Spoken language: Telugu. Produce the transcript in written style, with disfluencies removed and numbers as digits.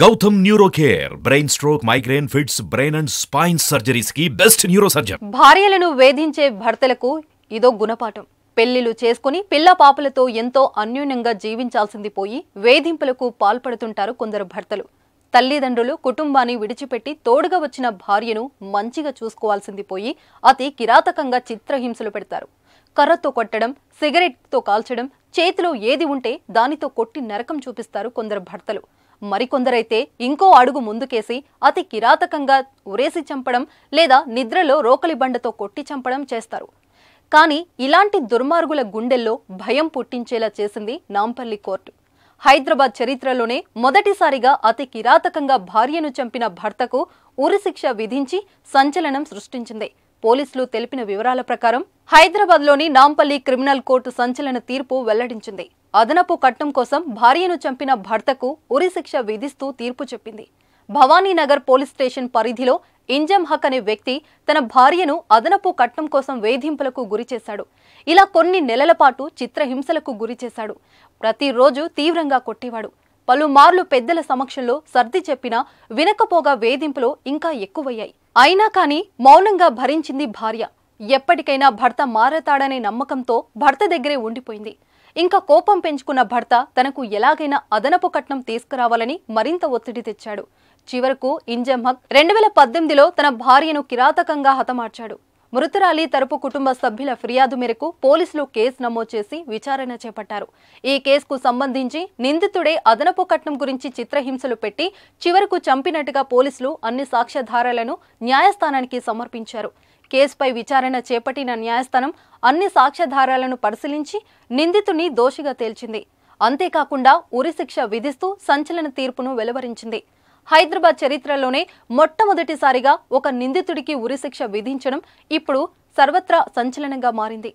Gautam Neurocare, brain stroke, migraine, fits, brain and spine surgeries की best neurosurgeon. భార్యలను వేధించే భర్తలకు ఇదో గుణపాఠం. పెళ్లిలు చేసుకుని పిల్ల పాపలతో ఎంతో అన్యోన్యంగా జీవించాల్సింది పోయి వేధింపులకు పాల్పడుతుంటారు కొందరు భర్తలు. తల్లిదండ్రులు కుటుంబాన్ని విడిచిపెట్టి తోడుగా వచ్చిన భార్యను మంచిగా చూసుకోవాల్సింది పోయి అతి కిరాతకంగా చిత్రహింసలు పెడతారు. కర్రతో కొట్టడం, సిగరెట్తో కాల్చడం, చేతిలో ఏది ఉంటే దానితో కొట్టి నరకం చూపిస్తారు కొందరు భర్తలు. మరికొందరైతే ఇంకో అడుగు ముందుకేసి అతి కిరాతకంగా ఉరేసి చంపడం లేదా నిద్రలో రోకలి బండతో కొట్టి చంపడం చేస్తారు. కానీ ఇలాంటి దుర్మార్గుల గుండెల్లో భయం పుట్టించేలా చేసింది నాంపల్లి కోర్టు. హైదరాబాద్ చరిత్రలోనే మొదటిసారిగా అతి కిరాతకంగా భార్యను చంపిన భర్తకు ఉరిశిక్ష విధించి సంచలనం సృష్టించింది. పోలీసులు తెలిపిన వివరాల ప్రకారం హైదరాబాద్లోని నాంపల్లి క్రిమినల్ కోర్టు సంచలన తీర్పు వెల్లడించింది. అదనపు కట్నం కోసం భార్యను చంపిన భర్తకు ఉరిశిక్ష విధిస్తూ తీర్పు చెప్పింది. భవానీనగర్ పోలీస్ స్టేషన్ పరిధిలో ఇంజం హక్ అనే వ్యక్తి తన భార్యను అదనపు కట్నం కోసం వేధింపులకు గురిచేశాడు. ఇలా కొన్ని నెలల పాటు చిత్రహింసలకు గురిచేశాడు. ప్రతిరోజు తీవ్రంగా కొట్టేవాడు. పలుమార్లు పెద్దల సమక్షంలో సర్ది చెప్పినా వినకపోగా వేధింపులు ఇంకా ఎక్కువయ్యాయి. అయినా కానీ మౌనంగా భరించింది భార్య. ఎప్పటికైనా భర్త మారతాడనే నమ్మకంతో భర్త దగ్గరే ఉండిపోయింది. ఇంకా కోపం పెంచుకున్న భర్త తనకు ఎలాగైనా అదనపు కట్నం తీసుకురావాలని మరింత ఒత్తిడి తెచ్చాడు. చివరకు ఇంజం హక్ 2018లో తన భార్యను కిరాతకంగా హతమార్చాడు. మృతురాలి తరపు కుటుంబ సభ్యుల ఫిర్యాదు మేరకు పోలీసులు కేసు నమోదు చేసి విచారణ చేపట్టారు. ఈ కేసుకు సంబంధించి నిందితుడే అదనపు కట్నం గురించి చిత్రహింసలు పెట్టి చివరకు చంపినట్టుగా పోలీసులు అన్ని సాక్ష్యాధారాలను న్యాయస్థానానికి సమర్పించారు. కేసుపై విచారణ చేపట్టిన న్యాయస్థానం అన్ని సాక్ష్యాధారాలను పరిశీలించి నిందితుని దోషిగా తేల్చింది. అంతేకాకుండా ఉరిశిక్ష విధిస్తూ సంచలన తీర్పును వెలువరించింది. హైదరాబాద్ చరిత్రలోనే మొట్టమొదటిసారిగా ఒక నిందితుడికి ఉరిశిక్ష విధించడం ఇప్పుడు సర్వత్రా సంచలనంగా మారింది.